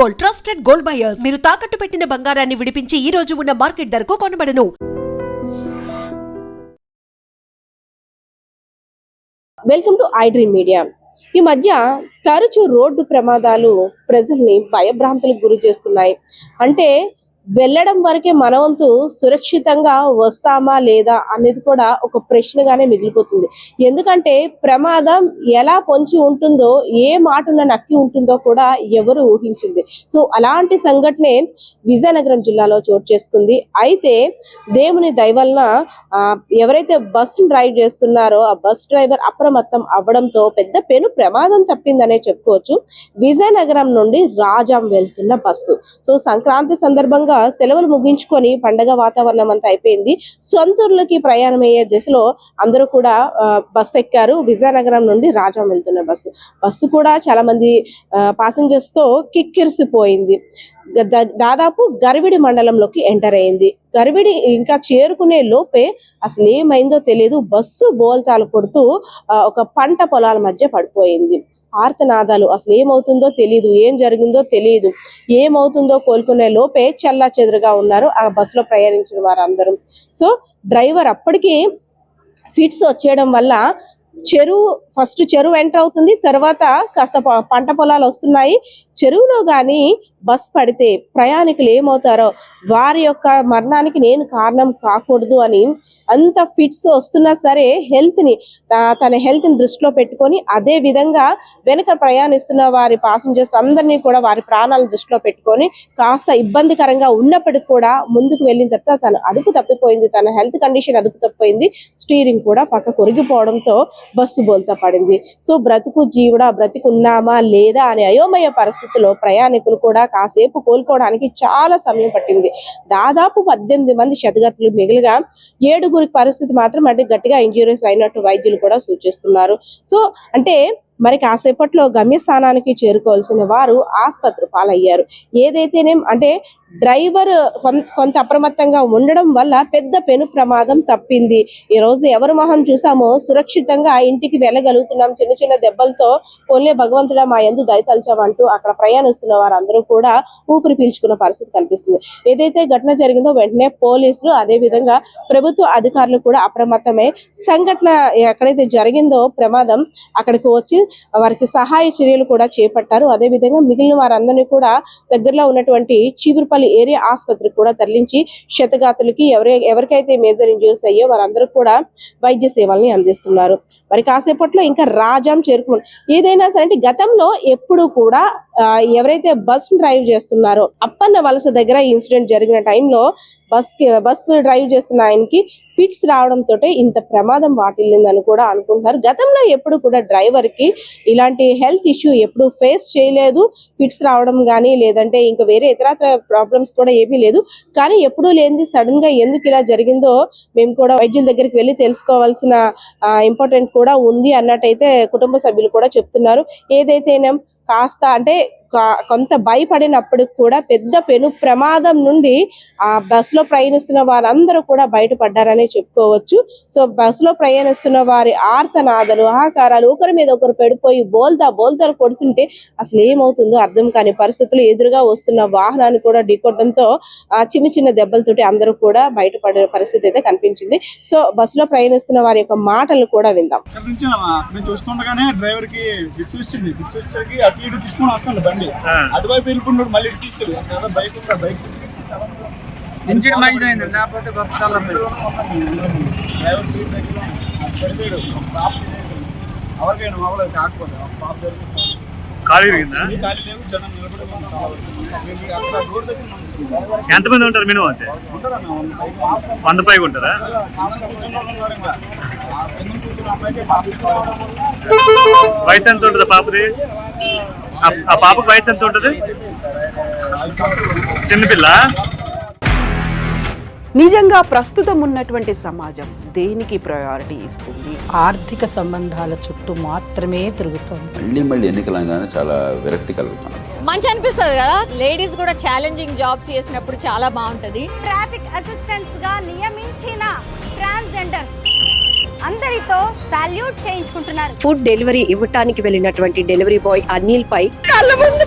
Gold, trusted gold buyers. మీరు తాకట్టు పెట్టిన బంగారాన్ని విడిపించి ఈ రోజు ఉన్న మార్కెట్ ధరకు కొనబడను. Welcome to I Dream Media. ఈ మధ్య తరచూ రోడ్డు ప్రమాదాలు ప్రజల్ని భయభ్రాంతులకు గురి చేస్తున్నాయి. అంటే వెళ్ళడం వరకే మనవంతు సురక్షితంగా వస్తామా లేదా అనేది కూడా ఒక ప్రశ్నగానే మిగిలిపోతుంది. ఎందుకంటే ప్రమాదం ఎలా పొంచి ఉంటుందో, ఏ మాటున నక్కి ఉంటుందో కూడా ఎవరు ఊహించింది. సో అలాంటి సంఘటనే విజయనగరం జిల్లాలో చోటు చేసుకుంది. అయితే దేవుని దయ వలన ఎవరైతే బస్సు డ్రైవ్ చేస్తున్నారో ఆ బస్ డ్రైవర్ అప్రమత్తం అవ్వడంతో పెద్ద పెను ప్రమాదం తప్పిందనే చెప్పుకోవచ్చు. విజయనగరం నుండి రాజాం వెళ్తున్న బస్సు. సో సంక్రాంతి సందర్భంగా సెలవులు ముగించుకొని పండగ వాతావరణం అంతా అయిపోయింది. సొంతూరులకి ప్రయాణం అయ్యే దిశలో అందరూ కూడా బస్సు ఎక్కారు. విజయనగరం నుండి రాజాం వెళ్తున్న బస్సు కూడా చాలా మంది ప్యాసింజర్స్ తో కిక్కిరిసిపోయింది. దాదాపు గరివిడి మండలంలోకి ఎంటర్ అయింది. గరివిడి ఇంకా చేరుకునే లోపే అసలు ఏమైందో తెలియదు. బస్సు బోల్తాలు కొడుతూ ఒక పంట పొలాల మధ్య పడిపోయింది. ఆర్తనాదాలు, అసలు ఏమవుతుందో తెలియదు, ఏం జరిగిందో తెలియదు. ఏమవుతుందో కోలుకునే లోపే చెల్లా చెదురుగా ఉన్నారు ఆ బస్సులో ప్రయాణించిన వారందరూ. సో డ్రైవర్ అప్పటికి ఫిట్స్ వచ్చేయడం వల్ల ఫస్ట్ చెరువు ఎంటర్ అవుతుంది. తర్వాత కాస్త పంట పొలాలు వస్తున్నాయి. చెరువులో కానీ బస్ పడితే ప్రయాణికులు ఏమవుతారో, వారి యొక్క మరణానికి నేను కారణం కాకూడదు అని అంత ఫిట్స్ వస్తున్నా సరే తన హెల్త్ని దృష్టిలో పెట్టుకొని, అదే విధంగా వెనక ప్రయాణిస్తున్న వారి ప్యాసింజర్స్ అందరినీ కూడా వారి ప్రాణాలను దృష్టిలో పెట్టుకొని కాస్త ఇబ్బందికరంగా ఉన్నప్పటికీ కూడా ముందుకు వెళ్ళిన తర్వాత తను అదుపు తప్పిపోయింది. తన హెల్త్ కండిషన్ అదుపు తప్పిపోయింది. స్టీరింగ్ కూడా పక్క కొరిగిపోవడంతో బస్సు బోల్తా పడింది. సో బ్రతుకు జీవుడా, బ్రతికున్నామా లేదా అనే అయోమయ పరిస్థితిలో ప్రయాణికులు కూడా కాసేపు కోలుకోవడానికి చాలా సమయం పట్టింది. దాదాపు 18 మంది క్షతగాత్రులు మిగిలిగా 7 పరిస్థితి మాత్రం అంటే గట్టిగా ఇంజూరీస్ అయినట్టు వైద్యులు కూడా సూచిస్తున్నారు. సో అంటే మరి కాసేపట్లో గమ్యస్థానానికి చేరుకోవాల్సిన వారు ఆసుపత్రి పాలయ్యారు. ఏదైతేనే అంటే డ్రైవర్ కొంత అప్రమత్తంగా ఉండడం వల్ల పెద్ద పెను ప్రమాదం తప్పింది. ఈ రోజు ఎవరు మొహం చూసామో సురక్షితంగా ఇంటికి వెళ్ళగలుగుతున్నాం. చిన్న చిన్న దెబ్బలతో పోన్లే భగవంతుడా మా యందు దయతల్చామంటూ అక్కడ ప్రయాణిస్తున్న వారందరూ కూడా ఊపిరి పీల్చుకున్న పరిస్థితి కనిపిస్తుంది. ఏదైతే ఘటన జరిగిందో వెంటనే పోలీసులు, అదే విధంగా ప్రభుత్వ అధికారులు కూడా అప్రమత్తమై సంఘటన ఎక్కడైతే జరిగిందో ప్రమాదం అక్కడికి వచ్చి వారికి సహాయ చర్యలు కూడా చేపట్టారు. అదే విధంగా మిగిలిన వారందరినీ కూడా దగ్గరలో ఉన్నటువంటి చీపురుపల్లి ఏరియా ఆసుపత్రికి కూడా తరలించి క్షతగాతులకి ఎవరికైతే మేజర్ ఇంజరీస్ అయ్యో వారందరూ కూడా వైద్య సేవల్ని అందిస్తున్నారు. మరి కాసేపట్లో ఇంకా రాజాం చేరుకున్నారు. ఏదైనా సరే గతంలో ఎప్పుడు కూడా ఎవరైతే బస్ డ్రైవ్ చేస్తున్నారో అప్పన్న వలస దగ్గర ఇన్సిడెంట్ జరిగిన టైంలో బస్సు డ్రైవ్ చేస్తున్న ఆయనకి ఫిట్స్ రావడంతో ఇంత ప్రమాదం వాటిల్లిందని కూడా అనుకుంటున్నారు. గతంలో ఎప్పుడు కూడా డ్రైవర్ కి ఇలాంటి హెల్త్ ఇష్యూ ఎప్పుడు ఫేస్ చేయలేదు. ఫిట్స్ రావడం కానీ లేదంటే ఇంకా వేరే ఇతరత్ర ప్రాబ్లమ్స్ కూడా ఏమీ లేదు. కానీ ఎప్పుడూ లేనిది సడన్ గా ఎందుకు ఇలా జరిగిందో మేము కూడా వైద్యుల దగ్గరికి వెళ్ళి తెలుసుకోవాల్సిన ఇంపార్టెంట్ కూడా ఉంది అన్నట్టయితే కుటుంబ సభ్యులు కూడా చెప్తున్నారు. ఏదైతేనే కాస్త అంటే కొంత భయపడినప్పటికి కూడా పెద్ద పెను ప్రమాదం నుండి ఆ బస్సులో ప్రయాణిస్తున్న వారందరూ కూడా బయటపడ్డారని చెప్పుకోవచ్చు. సో బస్సులో ప్రయాణిస్తున్న వారి ఆర్తనాదాలు, ఆహాకారాలు, ఒకరి మీద ఒకరు పడిపోయి బోల్తాలు కొడుతుంటే అసలు ఏమవుతుందో అర్థం కాని పరిస్థితులు, ఎదురుగా వస్తున్న వాహనాన్ని కూడా ఢీకొట్టడంతో చిన్న చిన్న దెబ్బలతోటి అందరూ కూడా బయటపడే పరిస్థితి అయితే కనిపించింది. సో బస్సులో ప్రయాణిస్తున్న వారి యొక్క మాటలు కూడా విందాం. చూస్తుండగానే డ్రైవర్ కి ఫిట్స్ వచ్చింది. ఫిట్స్ వచ్చేసరికి అటు ఇటు తిప్పుకొని వస్తాడు బండి. అటువైపు వెళ్ళిపోయినాడు. మళ్ళీ తీసాడు. బైక్ ఇంజిన్ మైండ్ లేకపోతే డ్రైవర్ సీట్ దగ్గర పడిపోయాడు. ఎవరికైనా మామూలు కాకపోతే పాప ఖాళీ లేవు. జనం నిలబడి రోడ్ దగ్గర ఎంతమంది ఉంటారు? మినిమం అంటే 100 పైగా ఉంటారా? వయసు ఎంత ఉంటుంది పాపది? ఆ పాపకు వయసు ఎంత ఉంటుంది? చిన్నపిల్ల. నిజంగా ప్రస్తుతం ఉన్నటువంటి సమాజం దేనికి ప్రయారిటీ ఇస్తుంది? ఆర్థిక సంబంధాల చుట్టూ మాత్రమే తిరుగుతుంది. మళ్ళీ ఎన్నికలంగానే చాలా విరక్తి కలుగుతాం. మంచి అనిపిస్తుంది కదా. లేడీస్ కూడా ఛాలెంజింగ్ జాబ్స్ చేసినప్పుడు చాలా బాగుంటది. ట్రాఫిక్ అసిస్టెంట్స్ గా నియమించిన ట్రాన్స్జెండర్స్ అందరితో సాల్యూట్ చేయించుకుంటున్నారు. ఫుడ్ డెలివరీ ఇవ్వటానికి వెళ్ళినటువంటి డెలివరీ బాయ్ అనిల్ పై కళ్ళ ముందు